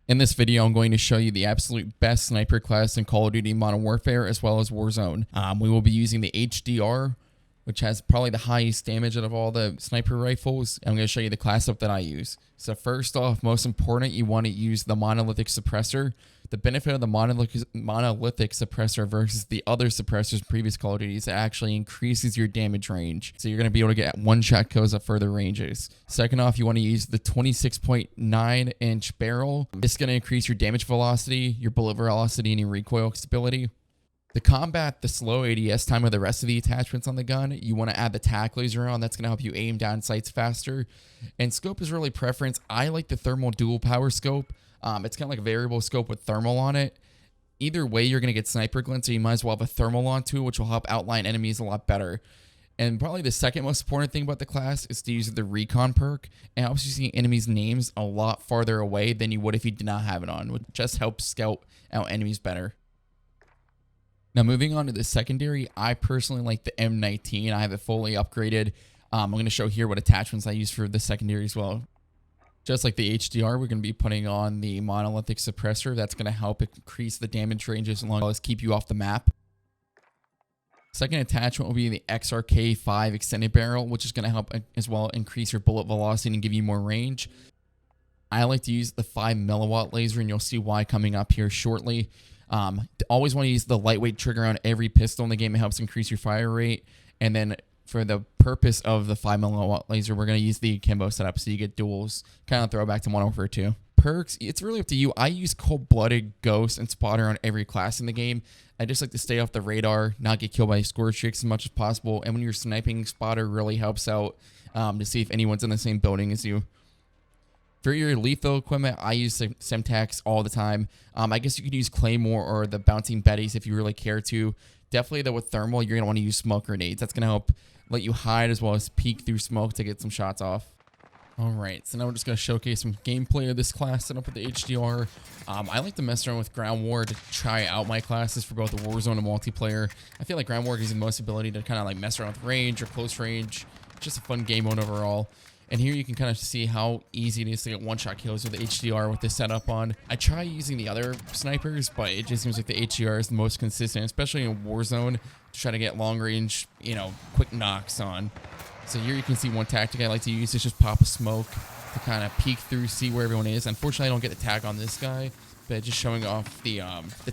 In this video, I'm going to show you the absolute best sniper class in Call of Duty Modern Warfare as well as Warzone. We will be using the HDR, which has probably the highest damage out of all the sniper rifles. I'm going to show you the class up that I use. So first off, most important, you want to use the monolithic suppressor. The benefit of the monolithic suppressor versus the other suppressors in previous Call of Duty is it actually increases your damage range. So you're going to be able to get one-shot kills at further ranges. Second off, you want to use the 26.9-inch barrel. This is going to increase your damage velocity, your bullet velocity, and your recoil stability. To combat the slow ADS time of the rest of the attachments on the gun, you want to add the tac laser on. That's going to help you aim down sights faster. And scope is really preference. I like the thermal dual power scope. It's kind of like a variable scope with thermal on it. Either way, you're going to get sniper glint, so you might as well have a thermal on too, which will help outline enemies a lot better. And probably the second most important thing about the class is to use the recon perk. It helps you see enemies' names a lot farther away than you would if you did not have it on, which just helps scout out enemies better. Now, moving on to the secondary, I personally like the M19. I have it fully upgraded. I'm going to show here what attachments I use for the secondary as well. Just like the HDR, we're going to be putting on the monolithic suppressor. That's going to help increase the damage ranges as well as keep you off the map. Second attachment will be the XRK5 extended barrel, which is going to help as well increase your bullet velocity and give you more range. I like to use the 5 milliwatt laser, and you'll see why coming up here shortly. Always want to use the lightweight trigger on every pistol in the game. It helps increase your fire rate. And then for the purpose of the 5 milliwatt laser, we're going to use the akimbo setup so you get duels. Kind of throwback to Modern Warfare 2. Perks, it's really up to you. I use cold-blooded, ghost, and spotter on every class in the game. I just like to stay off the radar, not get killed by score streaks as much as possible. And when you're sniping, spotter really helps out to see if anyone's in the same building as you. For your lethal equipment, I use Semtex all the time. I guess you could use Claymore or the Bouncing Betties if you really care to. Definitely, though, with thermal, you're going to want to use smoke grenades. That's going to help let you hide as well as peek through smoke to get some shots off. Alright, so now we're just going to showcase some gameplay of this class set up with the HDR. I like to mess around with ground war to try out my classes for both the Warzone and multiplayer. I feel like ground war gives you the most ability to kind of like mess around with range or close range. Just a fun game mode overall. And here you can kind of see how easy it is to get one-shot kills with the HDR with this setup on. I try using the other snipers, but it just seems like the HDR is the most consistent, especially in Warzone, to try to get long-range, quick knocks on. So here you can see one tactic I like to use is just pop a smoke to kind of peek through, see where everyone is. Unfortunately, I don't get a tag on this guy, but just showing off the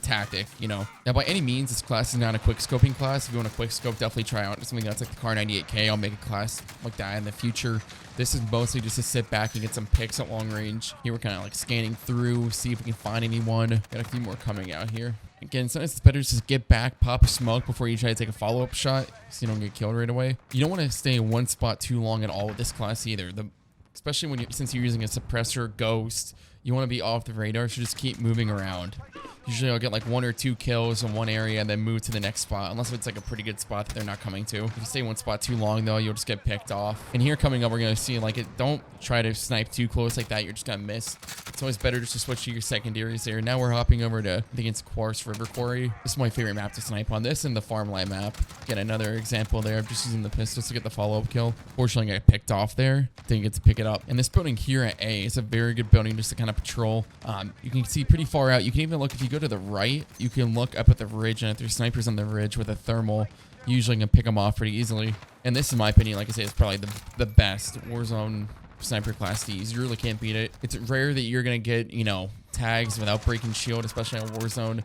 tactic, Now, by any means, this class is not a quick scoping class. If you want a quick scope, definitely try out something that's like the Car 98K. I'll make a class like that in the future. This is mostly just to sit back and get some picks at long range. Here we're kind of like scanning through, see if we can find anyone. Got a few more coming out here. Again, sometimes it's better just to get back, pop a smoke before you try to take a follow-up shot so you don't get killed right away. You don't want to stay in one spot too long at all with this class either. Especially since you're using a suppressor ghost, you want to be off the radar, so just keep moving around. Usually I'll get like 1 or 2 kills in one area and then move to the next spot, unless it's like a pretty good spot that they're not coming to. If you stay in one spot too long though, you'll just get picked off. And here coming up, we're going to see don't try to snipe too close like that. You're just going to miss. It's always better just to switch to your secondaries there. Now we're hopping over to, I think it's Quartz River Quarry. This is my favorite map to snipe on. This and the farmland map. Get another example there of just using the pistols to get the follow-up kill. Fortunately, I got picked off there. Didn't get to pick it up. And this building here at A is a very good building just to kind of patrol. You can see pretty far out. You can even look, if you go to the right, you can look up at the ridge, and if there's snipers on the ridge with a thermal, you usually can pick them off pretty easily. And this, in my opinion, like I say, is probably the best Warzone sniper class to use. You really can't beat it. It's rare that you're going to get, tags without breaking shield, especially on Warzone.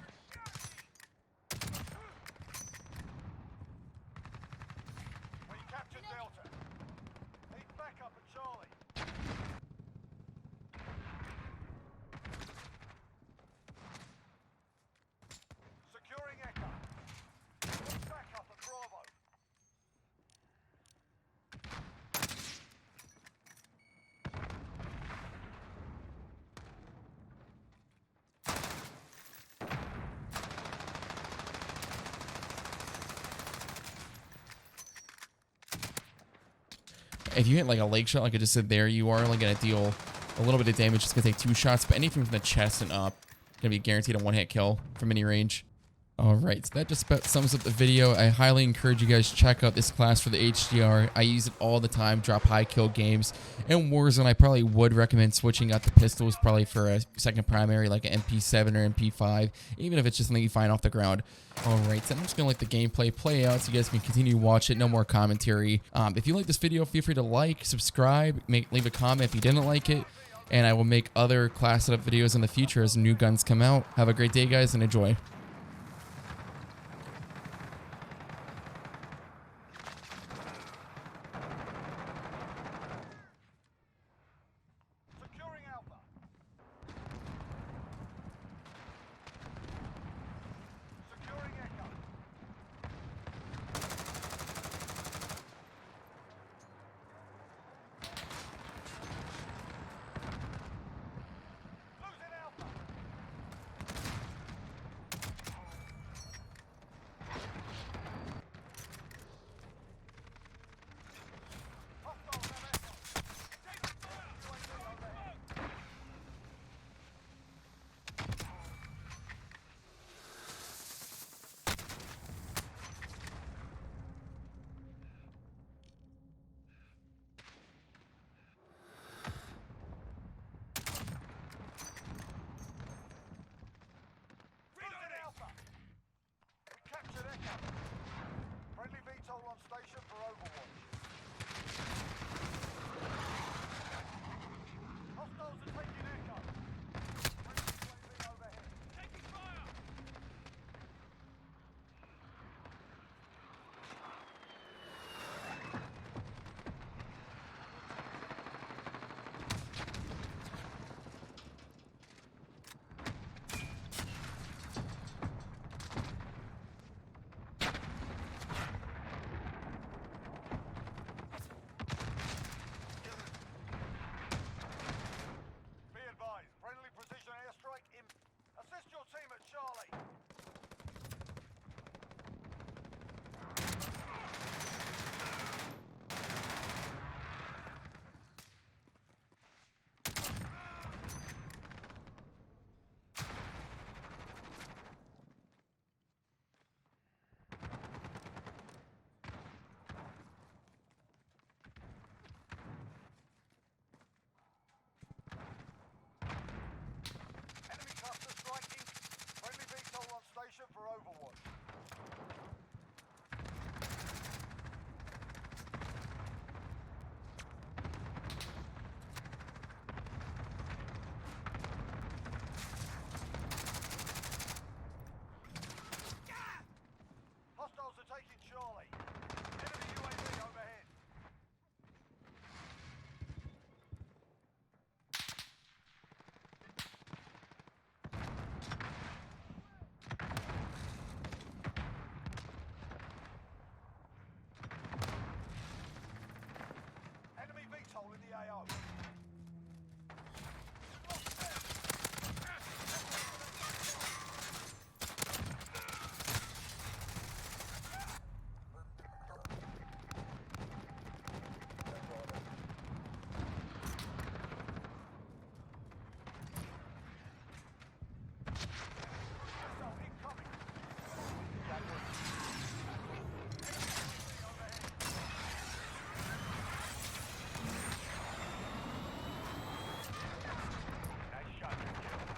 If you hit like a leg shot, like I just said there, you are only going to deal a little bit of damage. It's going to take 2 shots, but anything from the chest and up, going to be guaranteed a 1-hit kill from any range. Alright, so that just about sums up the video. I highly encourage you guys to check out this class for the HDR. I use it all the time, drop high kill games. In Warzone, I probably would recommend switching out the pistols probably for a second primary like an MP7 or MP5, even if it's just something you find off the ground. Alright, so I'm just going to let the gameplay play out so you guys can continue to watch it. No more commentary. If you like this video, feel free to like, subscribe, leave a comment if you didn't like it. And I will make other class setup videos in the future as new guns come out. Have a great day, guys, and enjoy.